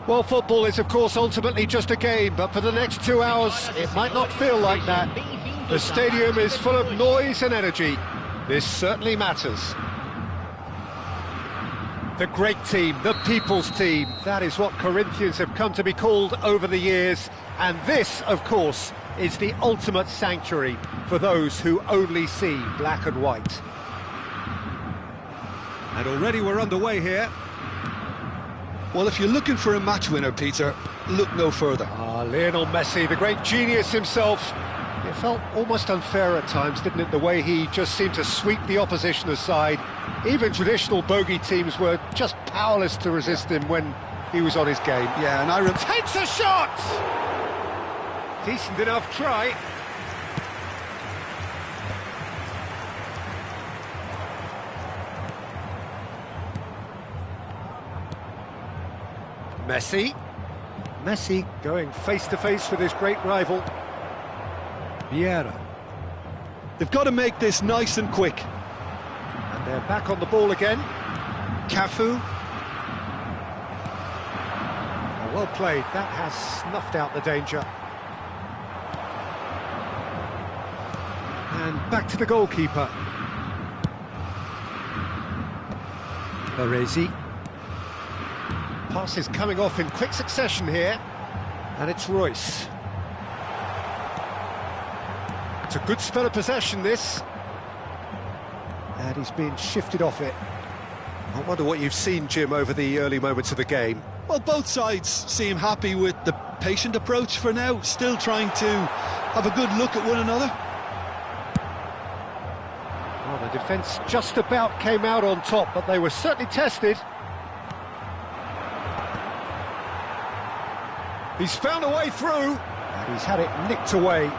Well, football is, of course, ultimately just a game, but for the next 2 hours, it might not feel like that. The stadium is full of noise and energy. This certainly matters. The great team, the people's team, that is what Corinthians have come to be called over the years. And this, of course, is the ultimate sanctuary for those who only see black and white. And already we're underway here. Well, if you're looking for a match winner, Peter, look no further. Lionel Messi, the great genius himself. It felt almost unfair at times, didn't it, the way he just seemed to sweep the opposition aside. Even traditional bogey teams were just powerless to resist him when he was on his game. Yeah, and takes a shot! Decent enough try. Messi going face-to-face with his great rival. Vieira. They've got to make this nice and quick. And they're back on the ball again. Cafu. Well played, that has snuffed out the danger. And back to the goalkeeper. Baresi. Passes coming off in quick succession here. And it's Royce. It's a good spell of possession, this. And he's been shifted off it. I wonder what you've seen, Jim, over the early moments of the game. Well, both sides seem happy with the patient approach for now, still trying to have a good look at one another. Well, the defence just about came out on top, but they were certainly tested. He's found a way through, and he's had it nicked away.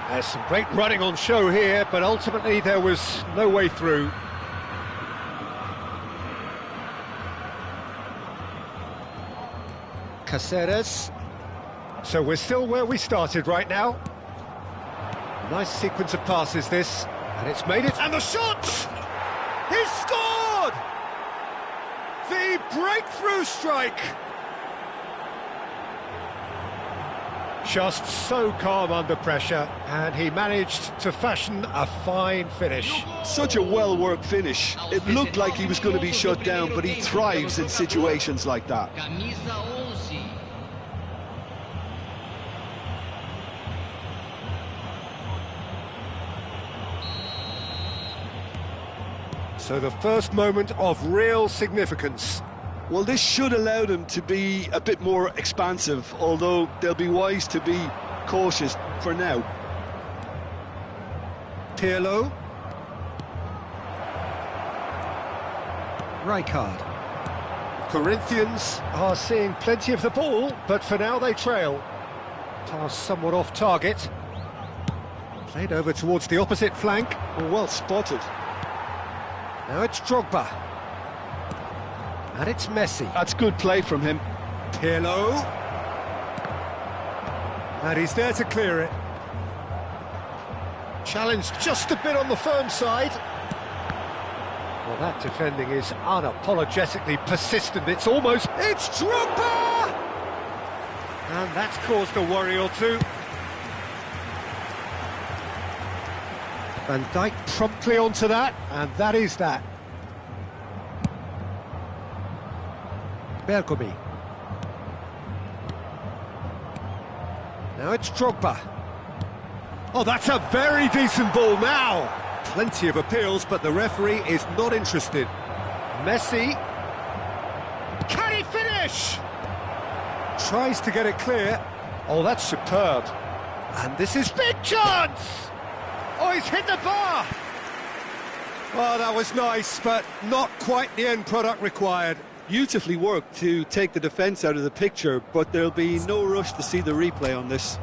There's some great running on show here, but ultimately there was no way through. Caceres. So we're still where we started right now. Nice sequence of passes this, and it's made it, and the shot! He's scored! The breakthrough strike! Just so calm under pressure, and he managed to fashion a fine finish. Such a well-worked finish. It looked like he was going to be shut down, but he thrives in situations like that. So the first moment of real significance. Well, this should allow them to be a bit more expansive, although they'll be wise to be cautious for now. Pirlo. Rijkaard. Corinthians are seeing plenty of the ball, but for now they trail. Pass somewhat off target. Played over towards the opposite flank. Well spotted. Now it's Drogba. And it's Messi. That's good play from him. Pirlo. And he's there to clear it. Challenge just a bit on the firm side. Well, that defending is unapologetically persistent. It's Drogba! And that's caused a worry or two. Van Dijk promptly onto that, and that is that. Bergomi. Now it's Drogba. Oh, that's a very decent ball now. Plenty of appeals, but the referee is not interested. Messi. Can he finish? Tries to get it clear. Oh, that's superb. And this is big chance! Oh, he's hit the bar! Well, that was nice, but not quite the end product required. Beautifully worked to take the defence out of the picture, but there'll be no rush to see the replay on this.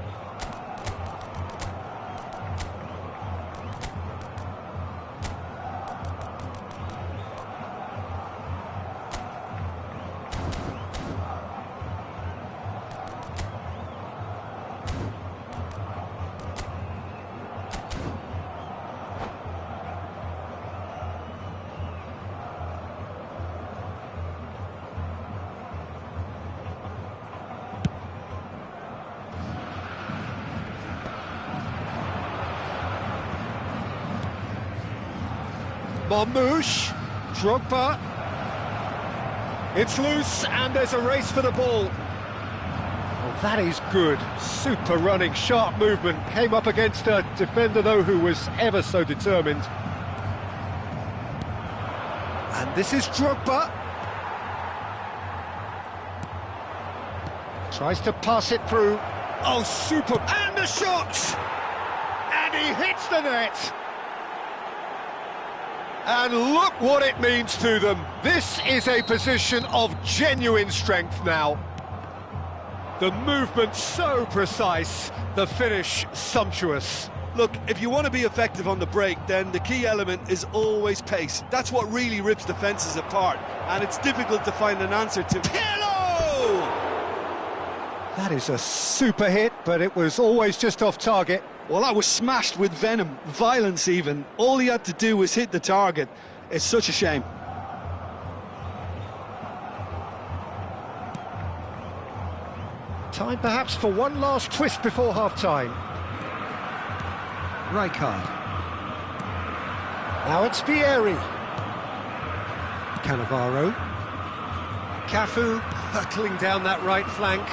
Marmouche, Drogba. It's loose and there's a race for the ball. Oh, that is good. Super running, sharp movement. Came up against a defender though who was ever so determined. And this is Drogba. Tries to pass it through. Oh, super. And the shot! And he hits the net. And look what it means to them. This is a position of genuine strength now. The movement so precise, the finish sumptuous. Look, if you want to be effective on the break, then the key element is always pace. That's what really rips defences apart, and it's difficult to find an answer to. Hello! That is a super hit, but it was always just off target. Well, that was smashed with venom, violence even. All he had to do was hit the target. It's such a shame. Time perhaps for one last twist before half-time. Rijkaard. Now it's Vieri. Cannavaro. Cafu hurtling down that right flank.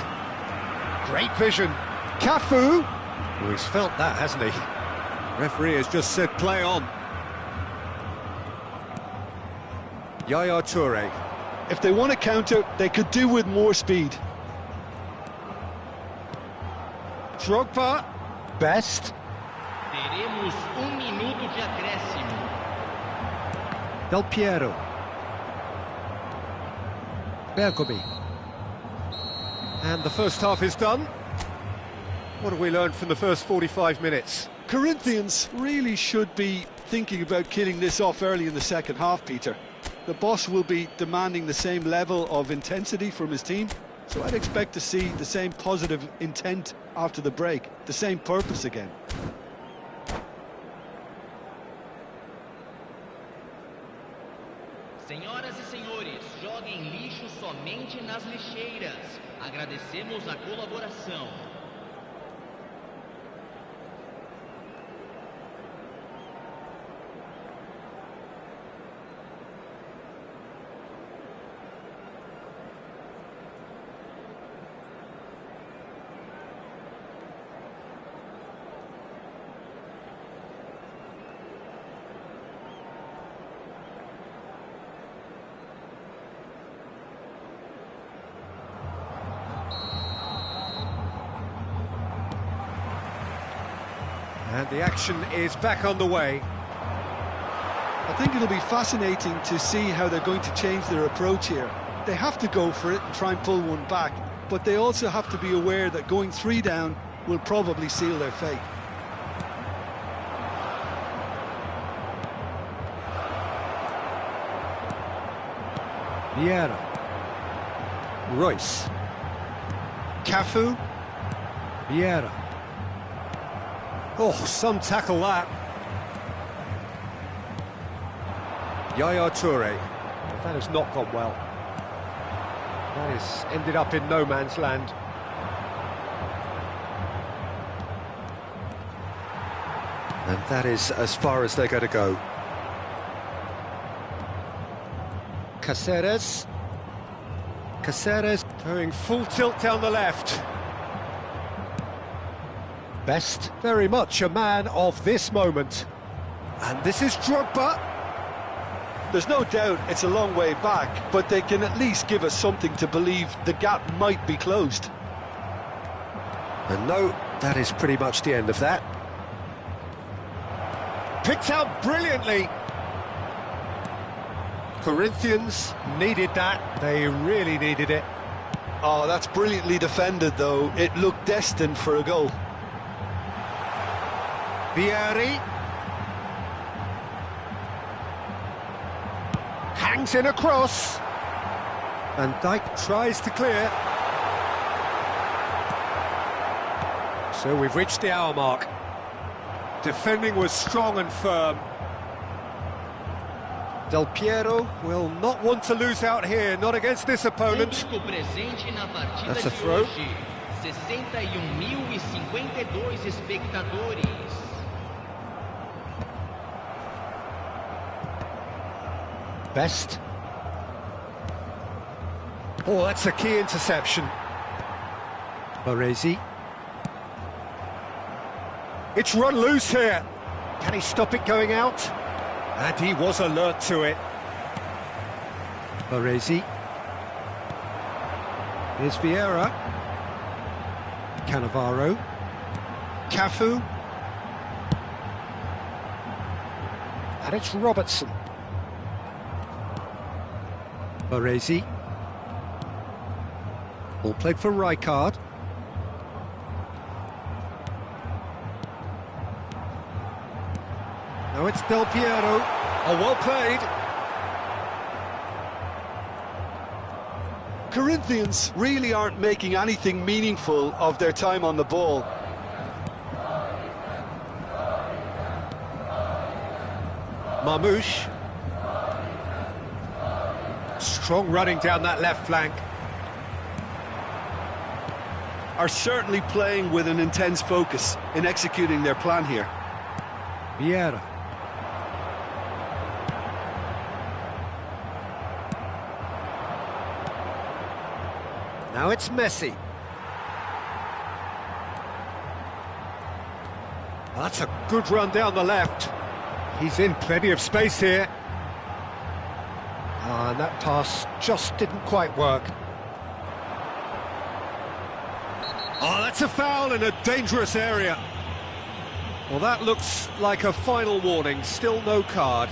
Great vision. Cafu. Well, he's felt that, hasn't he? Referee has just said play on. Yaya Toure. If they want to counter, they could do with more speed. Drogba. Best. Teremos minuto de acréscimo. Del Piero. Bergomi. And the first half is done. What have we learned from the first 45 minutes? Corinthians really should be thinking about killing this off early in the second half, Peter. The boss will be demanding the same level of intensity from his team, so I'd expect to see the same positive intent after the break, the same purpose again. Senhoras e senhores, joguem lixo somente nas lixeiras. Agradecemos a colaboração. And the action is back on the way. I think it'll be fascinating to see how they're going to change their approach here. They have to go for it and try and pull one back, but they also have to be aware that going 3 down will probably seal their fate. Vieira. Royce. Cafu. Vieira. Oh, some tackle that. Yaya Toure. That has not gone well. That has ended up in no man's land. And that is as far as they're going to go. Caceres. Caceres going full tilt down the left. Best, very much a man of this moment. And this is Drogba. There's no doubt it's a long way back, but they can at least give us something to believe the gap might be closed. And no, that is pretty much the end of that. Picked out brilliantly. Corinthians needed that. They really needed it. Oh, that's brilliantly defended, though. It looked destined for a goal. Vieri. Hangs in a cross. Van Dijk tries to clear. So we've reached the hour mark. Defending was strong and firm. Del Piero will not want to lose out here, not against this opponent. That's a throw. 61.052 espectadores. Best. Oh, that's a key interception. Baresi. It's run loose here. Can he stop it going out? And he was alert to it. Baresi. Here's Vieira. Cannavaro. Cafu. And it's Robertson. Baresi. Ball played for Rijkaard. Now it's Del Piero. Oh, well played. Corinthians really aren't making anything meaningful of their time on the ball. Marmouche. Strong running down that left flank. Are certainly playing with an intense focus in executing their plan here. Vieira. Now it's Messi. That's a good run down the left. He's in plenty of space here. And that pass just didn't quite work. Oh, that's a foul in a dangerous area. Well, that looks like a final warning. Still no card.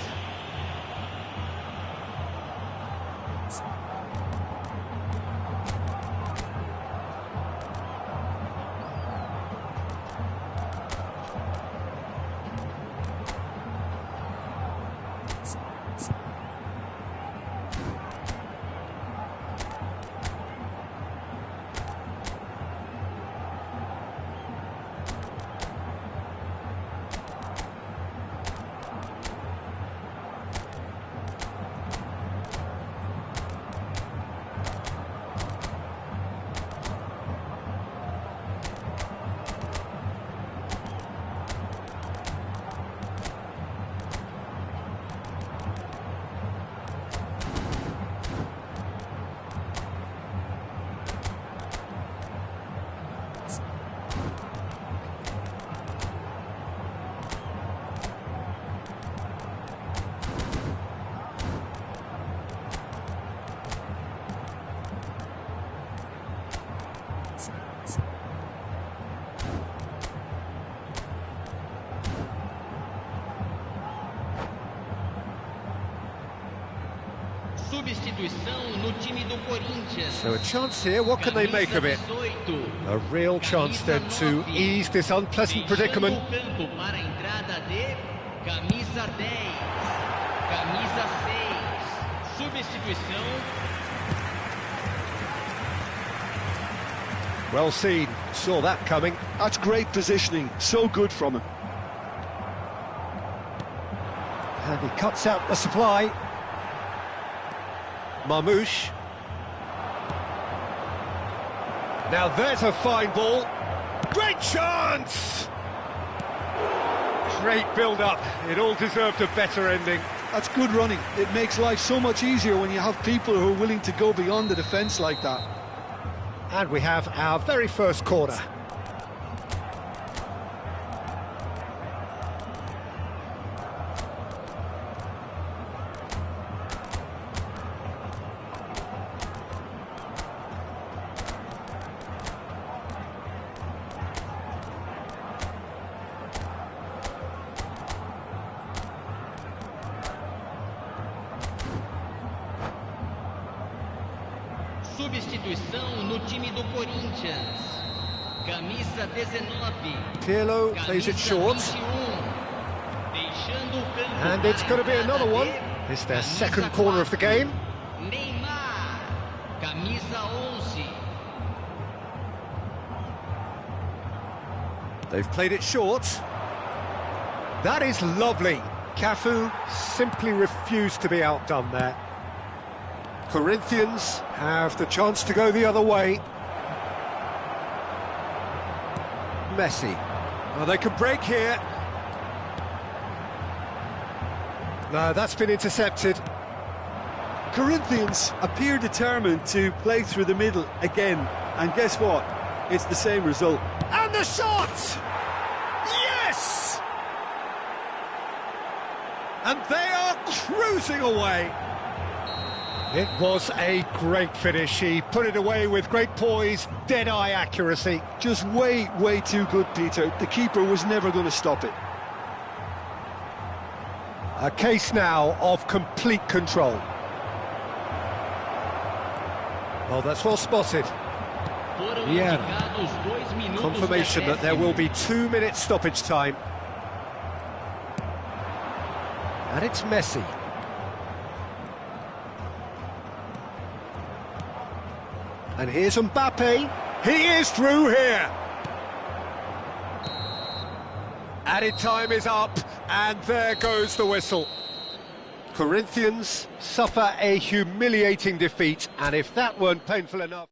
Substituição no time do Corinthians. So a chance here, what can they make of it? A real chance then to ease this unpleasant predicament. Para a entrada de camisa 10, camisa 6. Substituição. Well seen, saw that coming. That's great positioning, so good from him. And he cuts out the supply. Marmouche. Now there's a fine ball. Great chance! Great build-up. It all deserved a better ending. That's good running. It makes life so much easier when you have people who are willing to go beyond the defence like that. And we have our very first corner. Substituição no time do Corinthians. Camisa 19. Pirlo plays it short. 21. Deixando o campo. And it's going to be another one. It's their second corner of the game. Neymar. Camisa 11. They've played it short. That is lovely. Cafu simply refused to be outdone there. Corinthians have the chance to go the other way. Messi. Oh, they can break here. No, that's been intercepted. Corinthians appear determined to play through the middle again, and guess what? It's the same result. And the shot! Yes! And they are cruising away. It was a great finish. He put it away with great poise, dead-eye accuracy. Just way too good, Peter. The keeper was never going to stop it. A case now of complete control. Oh, that's well spotted. Yeah. Confirmation that there will be 2 minutes stoppage time. And it's Messi. And here's Mbappe. He is through here. Added time is up, and there goes the whistle. Corinthians suffer a humiliating defeat, and if that weren't painful enough...